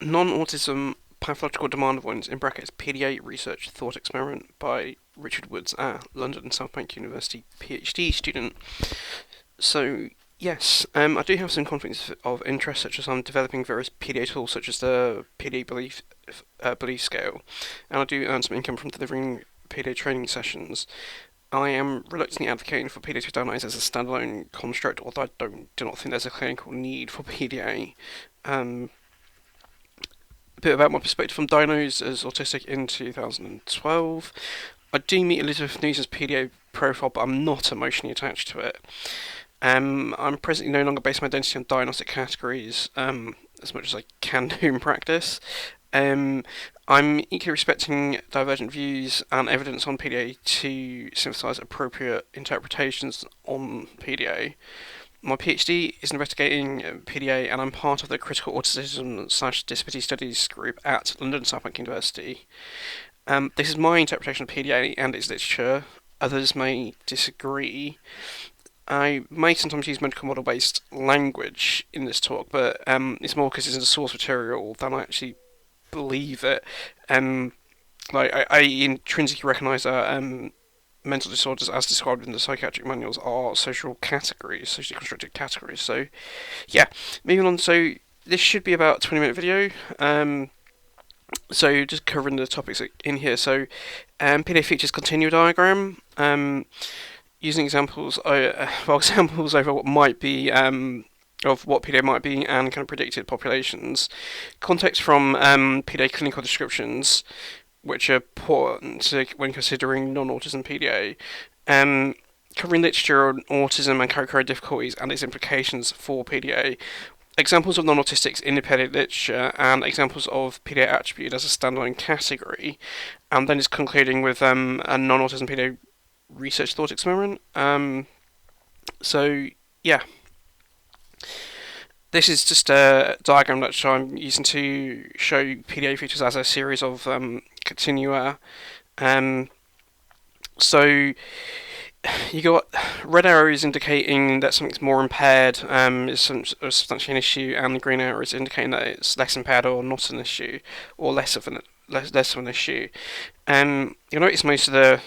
Non-autism Pathological Demand Avoidance in brackets PDA Research Thought Experiment by Richard Woods, London South Bank University PhD student. So yes, I do have some conflicts of interest, such as I'm developing various PDA tools, such as the PDA belief scale, and I do earn some income from delivering PDA training sessions. I am reluctantly advocating for PDA to be diagnosed as a standalone construct, although I do not think there's a clinical need for PDA. A bit about my perspective. I'm diagnosed as autistic in 2012. I do meet Elizabeth Newson's PDA profile, but I'm not emotionally attached to it. I'm presently no longer basing my identity on diagnostic categories as much as I can do in practice. Um, I'm equally respecting divergent views and evidence on PDA to synthesise appropriate interpretations on PDA. My PhD is investigating PDA, and I'm part of the Critical Autism/Disability Studies group at London South Bank University. This is my interpretation of PDA and its literature. Others may disagree. I may sometimes use medical model based language in this talk, but it's more because it's in the source material than I actually believe it. I intrinsically recognise that mental disorders, as described in the psychiatric manuals, are social categories, socially constructed categories. So, yeah, moving on. So, this should be about a 20-minute video. So, just covering the topics in here. So, PDA features continua diagram. Using examples, examples over what might be. Of what PDA might be and kind of predicted populations. Context from PDA clinical descriptions, which are important when considering non-autism PDA. Covering literature on autism and co-occurring difficulties and its implications for PDA. Examples of non-autistics independent literature and examples of PDA attributed as a standalone category. And then it's concluding with a non-autism PDA research thought experiment. So, yeah. This is just a diagram that I'm using to show PDA features as a series of continua. So you got red arrows indicating that something's more impaired, is substantially an issue, and the green arrows indicating that it's less impaired or not an issue, or less of an issue. You'll notice most of the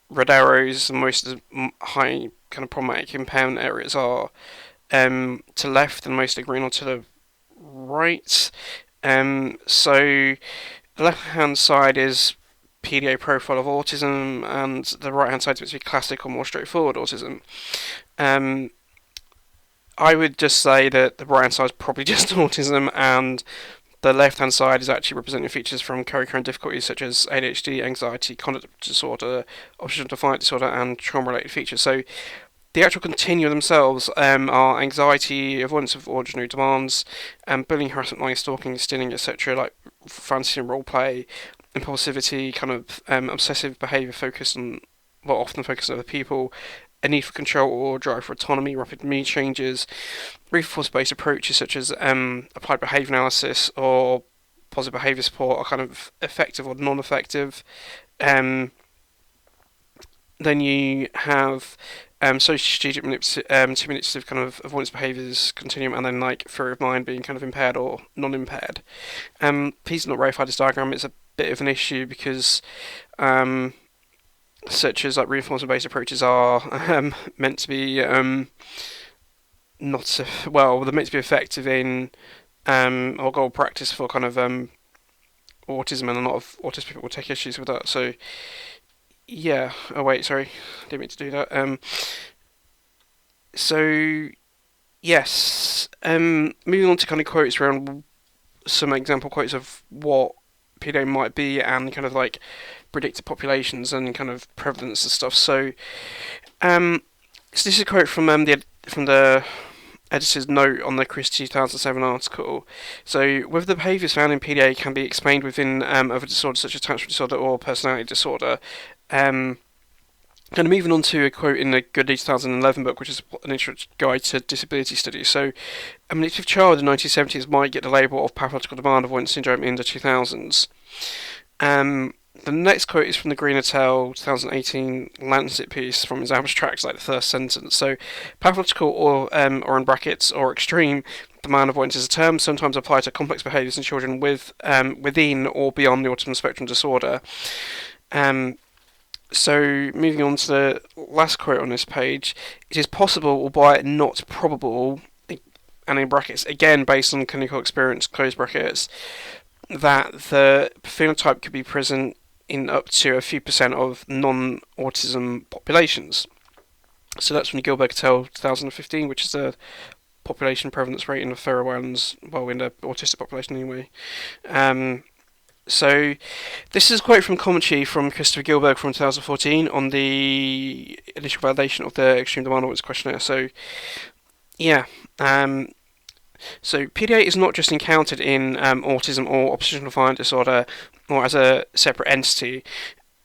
red arrows and most of the high kind of problematic impairment areas are to left and most of the green are to the right. So the left hand side is PDA profile of autism, and the right hand side is meant to be classic or more straightforward autism. I would just say that the right hand side is probably just autism, and the left hand side is actually representing features from co-occurring difficulties such as ADHD, anxiety, conduct disorder, obsession defiant disorder, and trauma related features. So the actual continua themselves are anxiety, avoidance of ordinary demands, bullying, harassment, lying, stalking, stealing, etc., like fantasy and role play, impulsivity, kind of obsessive behaviour focused on, often focused on other people, a need for control or drive for autonomy, rapid mood changes, reinforcement-based approaches such as applied behaviour analysis or positive behaviour support are kind of effective or non-effective. Then you have social strategic manipulative kind of avoidance behaviours continuum, and then like theory of mind being kind of impaired or non-impaired. Please do not verify this diagram. It's a bit of an issue because such as like reinforcement-based approaches are meant to be not they're meant to be effective in or goal practice for kind of autism, and a lot of autistic people will take issues with that. So yeah. Oh wait, sorry, didn't mean to do that. So yes. Moving on to kind of quotes around some example quotes of what PDA might be and kind of like predicted populations and kind of prevalence and stuff. So, so this is a quote from the editor's note on the Chris 2007 article. So, whether the behaviours found in PDA can be explained within other disorders such as attachment disorder or personality disorder. Kind of moving on to a quote in the Goodley 2011 book, which is an introductory guide to disability studies. So, a manipulative child in the 1970s might get the label of pathological demand avoidance syndrome in the 2000s. The next quote is from the Green et al. 2018 Lancet piece from his abstract, like the first sentence. So, pathological or in brackets or extreme demand avoidance is a term sometimes applied to complex behaviours in children with within or beyond the autism spectrum disorder. So moving on to the last quote on this page, it is possible, albeit not probable, and in brackets, again based on clinical experience, close brackets, that the phenotype could be present in up to a few percent of non-autism populations. So that's from Gilbert et al. 2015, which is the population prevalence rate in the Faroe Islands, well, in the autistic population anyway. So this is a quote from commentary from Christopher Gilbert from 2014 on the initial validation of the Extreme Demand Avoidance Questionnaire. So, yeah. So PDA is not just encountered in autism or oppositional defiant disorder or as a separate entity.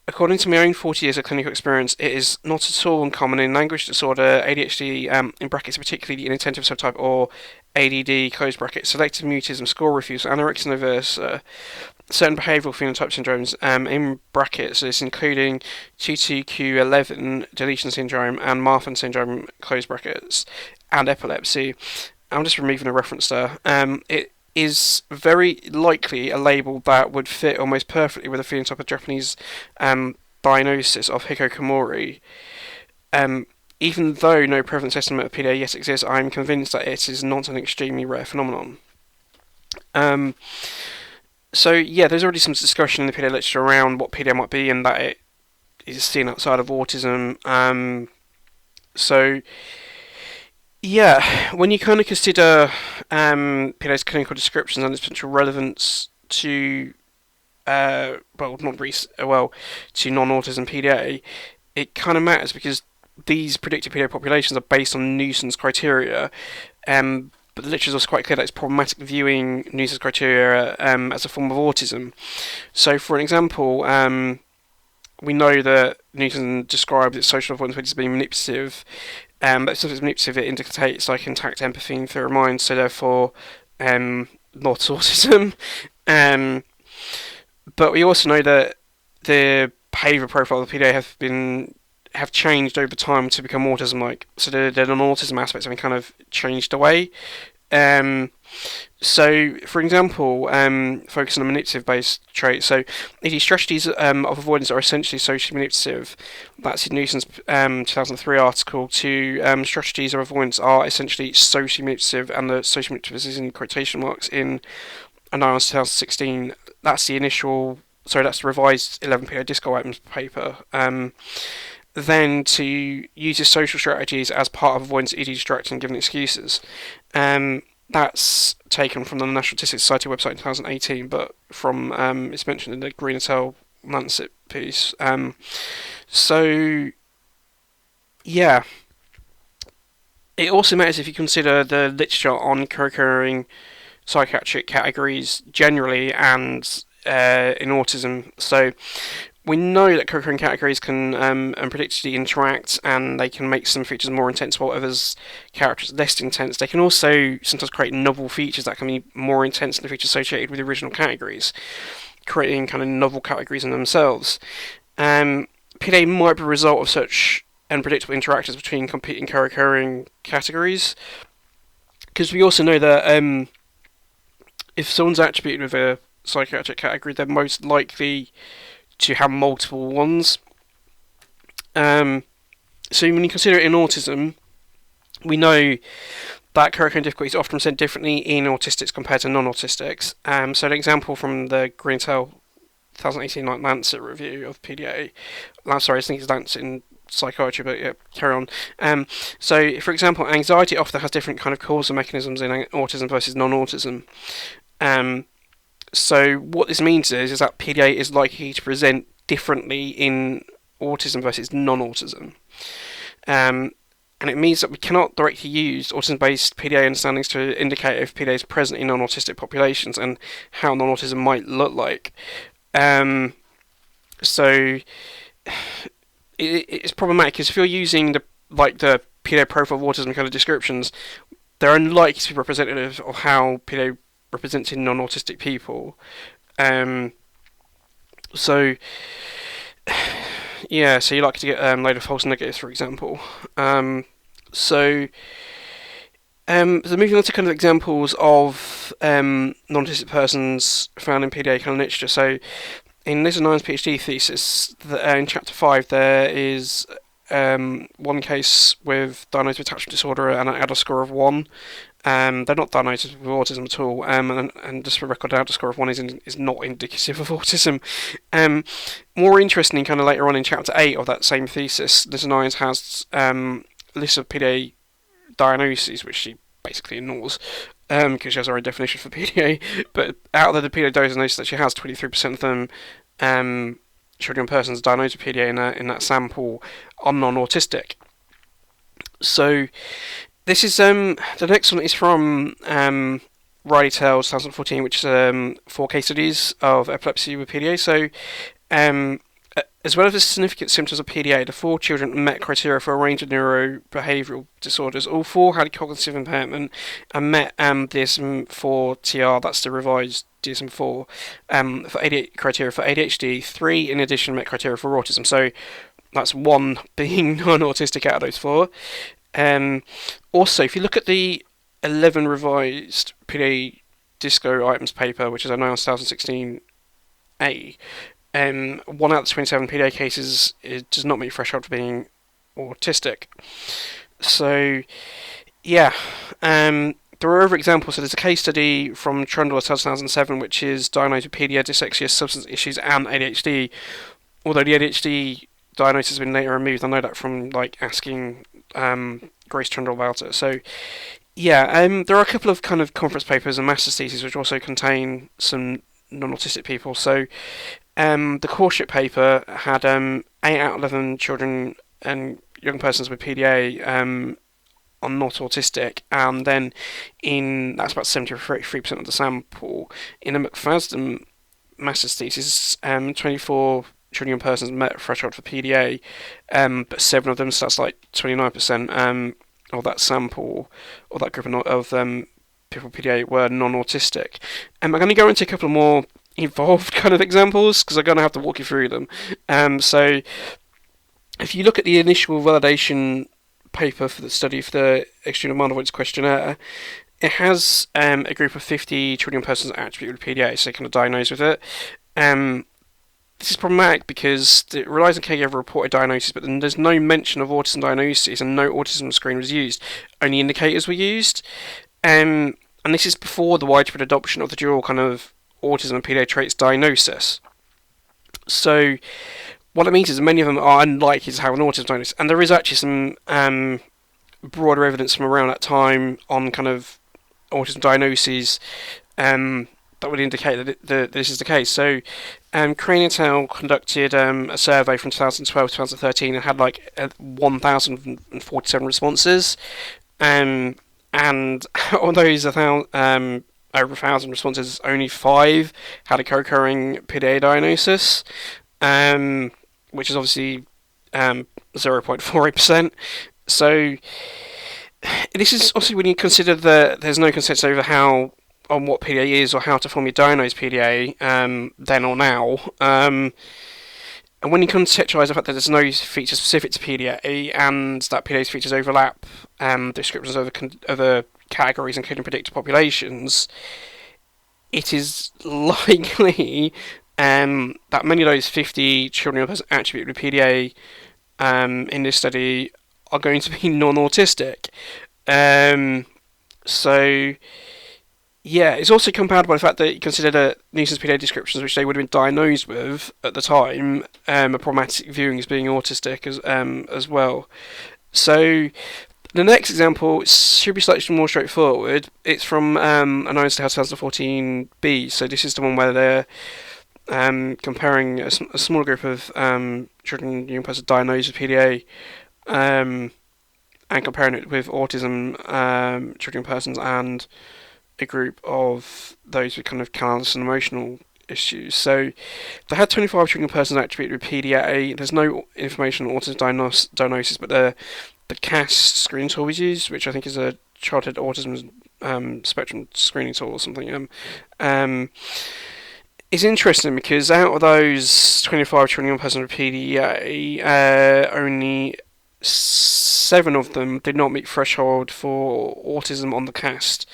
According to my own 40 years of clinical experience, it is not at all uncommon in language disorder, ADHD, in brackets particularly the inattentive subtype, or ADD, close brackets, selective mutism, score refusal, anorexia nervosa, certain behavioural phenotype syndromes, in brackets, this including T2Q11 deletion syndrome and Marfan syndrome, close brackets, and epilepsy. I'm just removing a reference there. It is very likely a label that would fit almost perfectly with the phenotype of Japanese diagnosis of hikikomori. Even though no prevalence estimate of PDA yet exists, I'm convinced that it is not an extremely rare phenomenon. So yeah, there's already some discussion in the PDA literature around what PDA might be and that it is seen outside of autism. So yeah, when you kind of consider PDA's clinical descriptions and its potential relevance to to non-autism PDA, it kind of matters because these predicted PDA populations are based on nuisance criteria. But the literature is also quite clear that it's problematic viewing nuisance criteria as a form of autism. So, for an example, we know that Newton describes its social avoidance as being manipulative, but if it's manipulative, it indicates like intact empathy and theory of mind, so therefore not autism. But we also know that the behaviour profile of the PDA have changed over time to become autism-like. So the non-autism aspects have been kind of changed away. So, for example, focusing on manipulative-based traits. So, ED strategies of avoidance are essentially socially manipulative. That's in Newton's 2003 article. Strategies of avoidance are essentially socially manipulative, and the social manipulative is in quotation marks in Annals 2016. That's the initial. Sorry, that's the revised 11 PDA disco items paper. Then to use his social strategies as part of avoidance, ED distracting and giving excuses. That's taken from the National Autistic Society website in 2018, but from it's mentioned in the Green et al. Lancet piece. So yeah, it also matters if you consider the literature on co-occurring psychiatric categories generally and in autism. So we know that co-occurring categories can unpredictably interact, and they can make some features more intense while others characters less intense. They can also sometimes create novel features that can be more intense than the features associated with the original categories, creating kind of novel categories in themselves. PDA might be a result of such unpredictable interactions between competing co-occurring categories, because we also know that if someone's attributed with a psychiatric category, they're most likely to have multiple ones. So when you consider it in autism, we know that co-occurring difficulties are often present differently in autistics compared to non-autistics. So an example from the Green et al. 2018 Lancet review of PDA. Sorry, I think it's Lancet in psychiatry, but yeah, carry on. So, for example, anxiety often has different kind of causal mechanisms in autism versus non-autism. So what this means is that PDA is likely to present differently in autism versus non-autism. And it means that we cannot directly use autism-based PDA understandings to indicate if PDA is present in non-autistic populations and how non-autism might look like. So it's problematic because if you're using the PDA profile of autism kind of descriptions, they're unlikely to be representative of how PDA represents in non-autistic people. So yeah, so you're likely to get a load of false negatives, for example. So So moving on to kind of examples of non-autistic persons found in PDA kind of literature. So in Liz and I's PhD thesis, in chapter 5, there is one case with diagnosed with attachment disorder and an ADA score of 1. They're not diagnosed with autism at all, and just for record, ADA score of 1 is not indicative of autism. More interestingly, kind of later on in chapter 8 of that same thesis, Liz and I's has a list of PDA diagnoses, which she basically ignores because she has her own definition for PDA. But out of the PDA diagnoses that she has, 23% of them children and persons diagnosed with PDA in that sample are non-autistic. So this is the next one is from Riley Tales 2014, which is 4 case studies of epilepsy with PDA. So as well as the significant symptoms of PDA, the 4 children met criteria for a range of neurobehavioural disorders. All 4 had cognitive impairment and met DSM-4-TR, that's the revised DSM-4, for criteria for ADHD. 3, in addition, met criteria for autism. So that's 1 being non-autistic out of those 4. Also, if you look at the 11 revised PDA disco items paper, which is now 2016A, 1 out of 27 PDA cases does not meet threshold for being autistic. So, yeah, there are other examples. So there's a case study from Trundle 2007, which is diagnosed with PDA, dyslexia, substance issues, and ADHD. Although the ADHD diagnosis has been later removed, I know that from asking Grace Trundle about it. So, yeah, there are a couple of kind of conference papers and master's theses which also contain some non-autistic people. So, the courtship paper had 8 out of 11 children and young persons with PDA are not autistic, and then that's about 73% of the sample. In the McFadden master's thesis, 24 children and persons met threshold for PDA, but 7 of them, so that's like 29% of that sample, or that group of people with PDA were non-autistic. I'm going to go into a couple of more involved kind of examples because I'm going to have to walk you through them. So if you look at the initial validation paper for the study for the Extreme Demand Avoidance Questionnaire, it has a group of 50 children and persons attributed with PDA, so kind of diagnosed with it. This is problematic because it relies on caregiver reported diagnosis, but then there's no mention of autism diagnosis and no autism screen was used. Only indicators were used. And this is before the widespread adoption of the dual kind of autism and PDA traits diagnosis. So what it means is many of them are unlikely to have an autism diagnosis, and there is actually some broader evidence from around that time on kind of autism diagnoses that would indicate that this is the case. So Crane et al. Conducted a survey from 2012 to 2013 and had 1,047 responses, and on those over 1,000 responses, only 5 had a co-occurring PDA diagnosis, which is obviously 0.48%. So this is obviously when you consider that there's no consensus over on what PDA is or how to formally diagnose PDA then or now. And when you contextualise the fact that there's no feature specific to PDA and that PDA's features overlap descriptions of other categories including predicted populations, it is likely that many of those 50 children attributed with PDA in this study are going to be non-autistic. So yeah, it's also compounded by the fact that you consider the nuisance PDA descriptions which they would have been diagnosed with at the time are problematic viewing as being autistic as well. So the next example should be slightly more straightforward. It's from Announced 2014B. So this is the one where they're comparing a small group of children and young persons diagnosed with PDA and comparing it with autism children and persons and a group of those with kind of callous and emotional issues. So they had 25 children and persons attributed with PDA. There's no information on autism diagnosis, but the CAS screening tool was used, which I think is a childhood autism spectrum screening tool or something. It's interesting because out of those 25 children and persons with PDA, only 7 of them did not meet threshold for autism on the cast.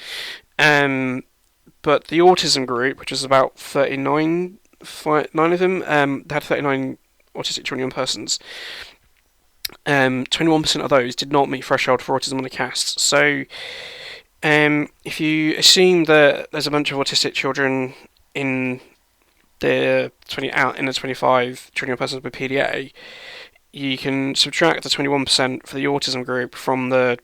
But the autism group, which was about 9 of them, they had 39 autistic children and persons. 21% of those did not meet threshold for autism on the cast. So, if you assume that there's a bunch of autistic children in the 25 children and persons with PDA, you can subtract the 21% for the autism group from the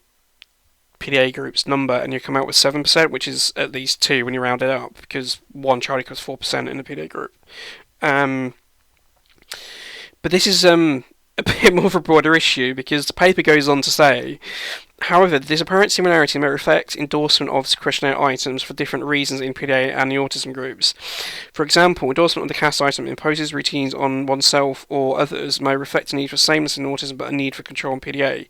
PDA group's number, and you come out with 7%, which is at least 2 when you round it up, because one child equals 4% in the PDA group. But this is a bit more of a broader issue, because the paper goes on to say, however, this apparent similarity may reflect endorsement of questionnaire items for different reasons in PDA and the autism groups. For example, endorsement of the CAST item imposes routines on oneself or others may reflect a need for sameness in autism but a need for control in PDA.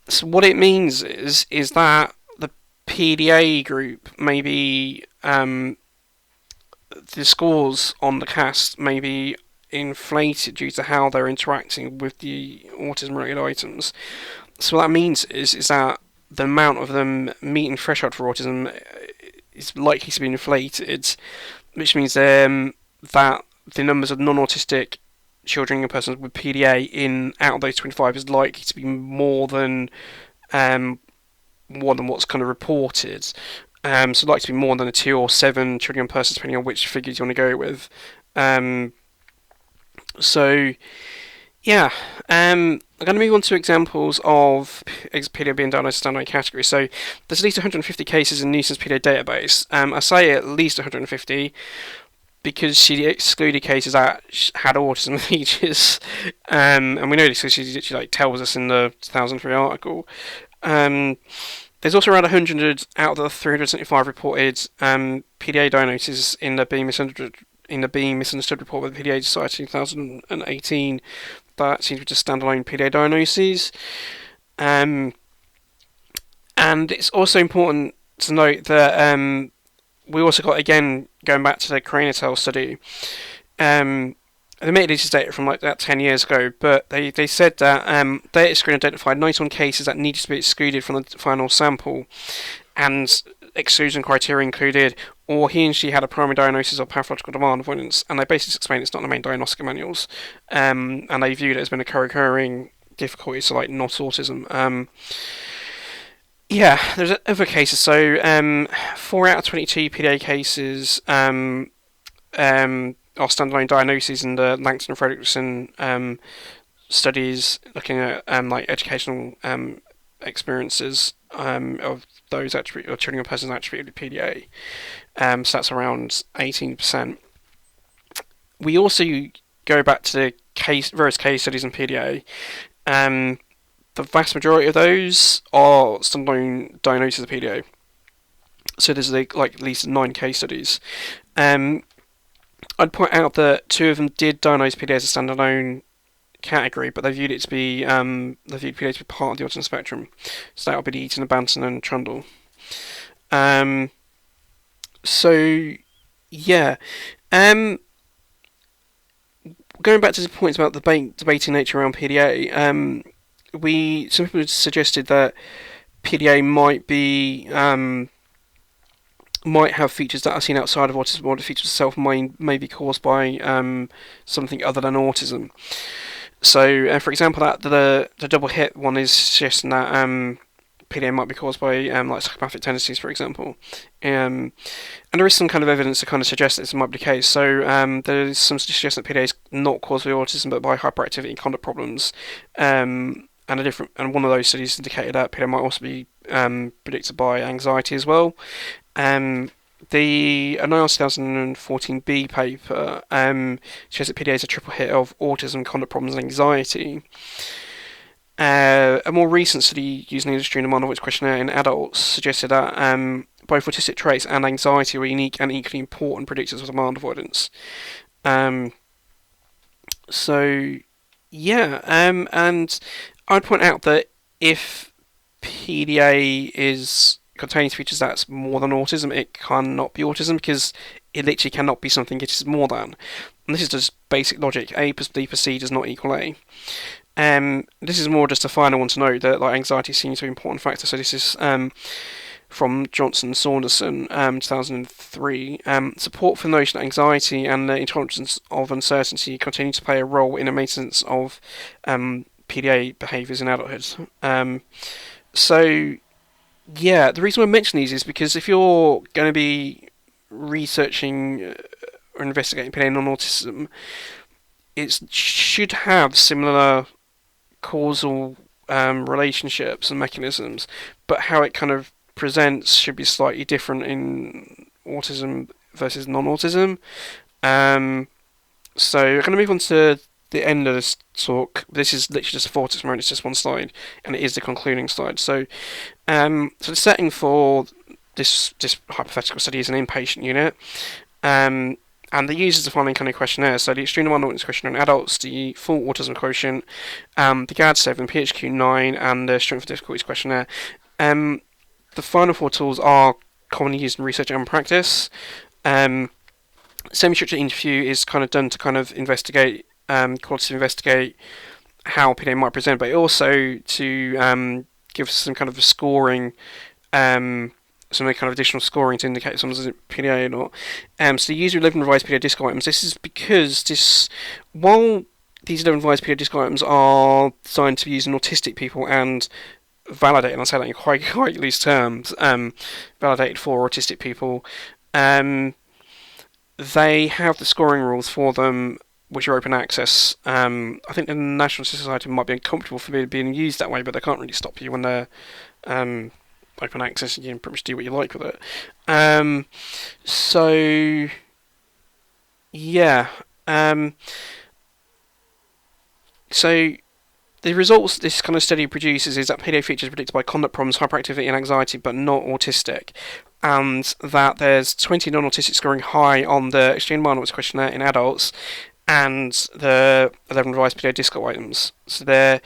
So what it means is that the PDA group maybe the scores on the CAST may be inflated due to how they're interacting with the autism-related items. So what that means is that the amount of them meeting threshold for autism is likely to be inflated, which means that the numbers of non-autistic children and persons with PDA out of those 25 is likely to be more than what's kind of reported. So likely to be more than a 2 or 7 children and persons, depending on which figures you want to go with. So, yeah, I'm going to move on to examples of PDA being diagnosed as standalone category. So, there's at least 150 cases in Newsom's PDA database. I say at least 150 because she excluded cases that had autism features, and we know this because she literally tells us in the 2003 article. There's also around 100 out of the 375 reported PDA diagnoses in the Being Misunderstood report with the PDA Society 2018 that seems to be just standalone PDA diagnoses. And it's also important to note that we also got, again, going back to the Cranitel study, they made this data from about 10 years ago, but they said that data screen identified 91 cases that needed to be excluded from the final sample, and exclusion criteria included, or he and she had a primary diagnosis of pathological demand avoidance, and they basically explained it's not in the main diagnostic manuals, and they viewed it as being a co-occurring difficulty, so not autism. Yeah, there's other cases. So, 4 out of 22 PDA cases are standalone diagnoses in the Langton and Fredrickson studies, looking at educational experiences of those or children and persons attributed with PDA. So that's around 18%. We also go back to the various case studies in PDA. The vast majority of those are standalone diagnoses of PDA. So there's at least 9 case studies. I'd point out that 2 of them did diagnose PDA as a standalone category, but they viewed PDA to be part of the autism spectrum. So that would be the Eaton, Banton, and Trundle. So yeah. Going back to the points about the debating nature around PDA, some people suggested that PDA might have features that are seen outside of autism, or the features itself may be caused by something other than autism. So, for example, that the double hit one is suggesting that PDA might be caused by psychopathic tendencies, for example. And there is some kind of evidence to kind of suggest that this might be the case. So there's some suggestion that PDA is not caused by autism, but by hyperactivity and conduct problems. And one of those studies indicated that PDA might also be predicted by anxiety as well. The announced 2014B paper shows that PDA is a triple hit of autism, conduct problems, and anxiety. A more recent study using the Industry Demand Avoidance Questionnaire in adults suggested that both autistic traits and anxiety were unique and equally important predictors of demand avoidance. So, yeah, and I'd point out that if PDA is containing features that's more than autism, it cannot be autism, because it literally cannot be something it is more than. And this is just basic logic. A plus B plus C does not equal A. This is more just a final one to note that like anxiety seems to be an important factor. So this is from Johnson Saunderson, 2003. Support for the notion that anxiety and the intolerance of uncertainty continue to play a role in the maintenance of PDA behaviours in adulthood. So yeah, the reason I mention these is because if you're going to be researching or investigating PDA non-autism, it should have similar causal relationships and mechanisms, but how it kind of presents should be slightly different in autism versus non-autism. Um, so we're going to move on to the end of this talk. This is literally just a thought experiment. It's just one slide, and it is the concluding slide. So the setting for this hypothetical study is an inpatient unit. And the users the following kind of questionnaires. So the extreme demand avoidance questionnaire in adults, the full autism quotient, the GAD-7, PHQ-9, and the strength of difficulties questionnaire. The final four tools are commonly used in research and practice. Semi-structured interview is kind of done to kind of investigate, qualitatively investigate how PDA might present, but also to give some kind of a scoring, some kind of additional scoring to indicate if someone's a PDA or not. So the user 11 revised PDA disc items. This is because while these 11 revised PDA disc items are designed to be used in autistic people and validated, and I say that in quite loose terms, validated for autistic people, they have the scoring rules for them, which are open access. I think the National Society might be uncomfortable for being used that way, but they can't really stop you when they're open access, and you can pretty much do what you like with it. So yeah. So the results this kind of study produces is that PDA features predicted by conduct problems, hyperactivity, and anxiety, but not autistic, and that there's 20 non-autistic scoring high on the extreme avoidance questionnaire in adults, and the 11 revised PDA disco items. So there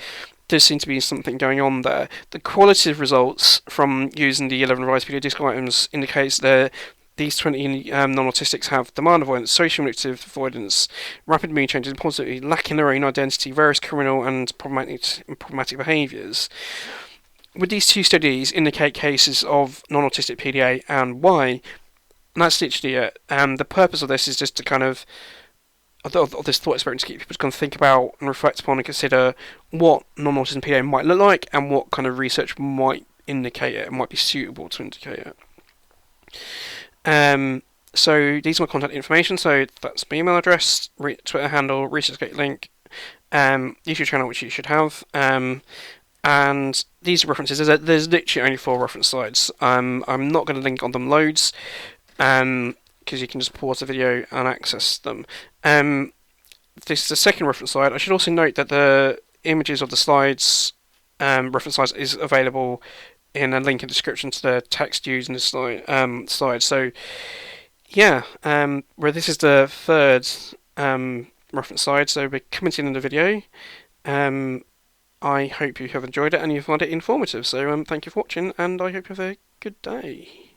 does seem to be something going on there. The qualitative results from using the 11 revised PDA disco items indicates that these 20 non-autistics have demand avoidance, social manipulative avoidance, rapid mood changes, impulsivity, lacking their own identity, various criminal and problematic behaviours. Would these two studies indicate cases of non-autistic PDA, and why? And that's literally it. The purpose of this is just to kind of this thought experiment to get people to kind of think about and reflect upon and consider what non-autism PDA might look like and what kind of research might indicate it and might be suitable to indicate it. So these are my contact information. So that's my email address, Twitter handle, ResearchGate link, YouTube channel which you should have, and these are references. There's literally only 4 reference slides. I'm not going to link on them loads, because you can just pause the video and access them. This is the second reference slide. I should also note that the images of the slides, reference slides, is available in a link in the description to the text used in the slide. So yeah, where this is the third reference slide, so we're coming to the end of the video. I hope you have enjoyed it and you find it informative. So thank you for watching, and I hope you have a good day.